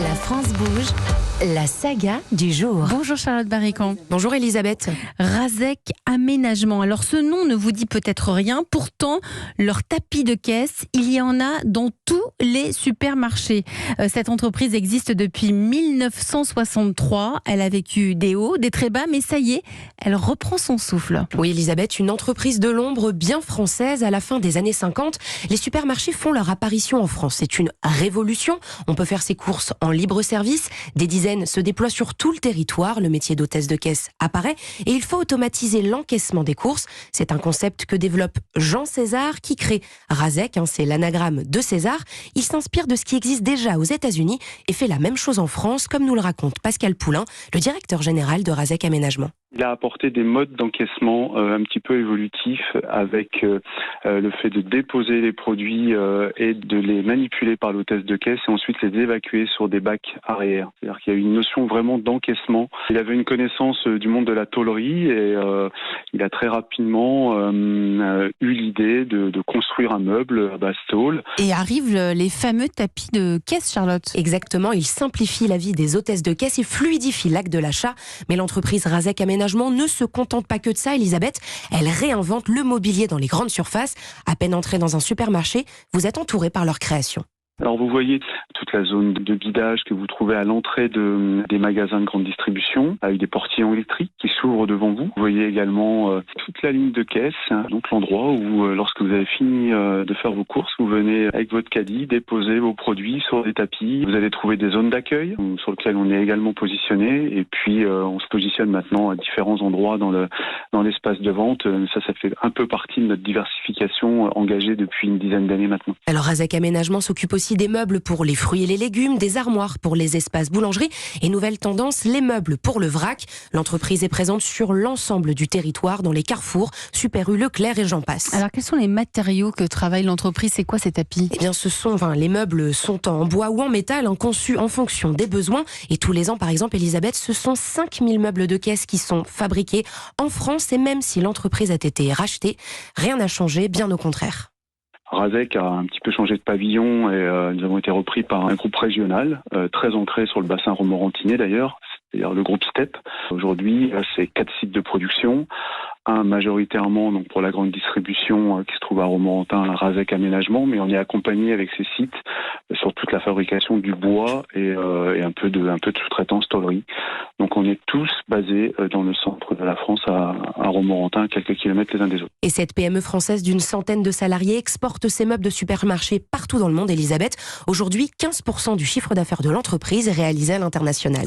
La France bouge, la saga du jour. Bonjour Charlotte Barrican. Bonjour Elisabeth. Razek Aménagement. Alors ce nom ne vous dit peut-être rien, pourtant leur tapis de caisse, il y en a dans tous les supermarchés. Cette entreprise existe depuis 1963. Elle a vécu des hauts, des très bas, mais ça y est, elle reprend son souffle. Oui Elisabeth, une entreprise de l'ombre bien française. À la fin des années 50, les supermarchés font leur apparition en France. C'est une révolution. On peut faire ses courses en libre service. Des dizaines se déploient sur tout le territoire. Le métier d'hôtesse de caisse apparaît et il faut automatiser l'encaissement des courses. C'est un concept que développe Jean César qui crée Razek, c'est l'anagramme de César. Il s'inspire de ce qui existe déjà aux États-Unis et fait la même chose en France, comme nous le raconte Pascal Poulain, le directeur général de Razek Aménagement. Il a apporté des modes d'encaissement un petit peu évolutifs avec le fait de déposer les produits et de les manipuler par l'hôtesse de caisse et ensuite les évacuer sur des bacs arrière. C'est-à-dire qu'il y a une notion vraiment d'encaissement. Il avait une connaissance du monde de la tôlerie et il a très rapidement eu l'idée de construire un meuble à base tôle. Et arrivent les fameux tapis de caisse, Charlotte. Exactement, il simplifie la vie des hôtesses de caisse et fluidifie l'acte de l'achat. Mais l'entreprise Razek Aménagement ne se contente pas que de ça, Elisabeth. Elle réinvente le mobilier dans les grandes surfaces. À peine entré dans un supermarché, vous êtes entouré par leur création. Alors vous voyez toute la zone de guidage que vous trouvez à l'entrée des magasins de grande distribution avec des portillons électriques qui s'ouvrent devant vous. Vous voyez également toute la ligne de caisse, donc l'endroit où lorsque vous avez fini de faire vos courses, vous venez avec votre caddie déposer vos produits sur des tapis. Vous allez trouver des zones d'accueil sur lesquelles on est également positionné et puis on se positionne maintenant à différents endroits dans l'espace de vente. Ça fait un peu partie de notre diversification engagée depuis une dizaine d'années maintenant. Alors Razek Aménagement s'occupe aussi des meubles pour les fruits et les légumes, des armoires pour les espaces boulangerie et nouvelle tendance, les meubles pour le vrac. L'entreprise est présente sur l'ensemble du territoire, dans les carrefours, Super U, Leclerc et j'en passe. Alors quels sont les matériaux que travaille l'entreprise? C'est quoi ces tapis? Eh bien, les meubles sont en bois ou en métal, conçus en fonction des besoins. Et tous les ans, par exemple, Elisabeth, ce sont 5000 meubles de caisse qui sont fabriqués en France. Et même si l'entreprise a été rachetée, rien n'a changé, bien au contraire. Razek a un petit peu changé de pavillon et nous avons été repris par un groupe régional, très ancré sur le bassin romorantinais d'ailleurs, c'est-à-dire le groupe STEP. Aujourd'hui, c'est 4 sites de production, un majoritairement donc pour la grande distribution qui se trouve à Romorantin, à Razek Aménagement, mais on est accompagné avec ces sites sur toute la fabrication du bois et un peu de sous-traitance tôlerie. Donc on est tous basés dans le centre de la France à Romorantin, quelques kilomètres les uns des autres. Et cette PME française d'une centaine de salariés exporte ses meubles de supermarché partout dans le monde, Elisabeth. Aujourd'hui, 15% du chiffre d'affaires de l'entreprise est réalisé à l'international.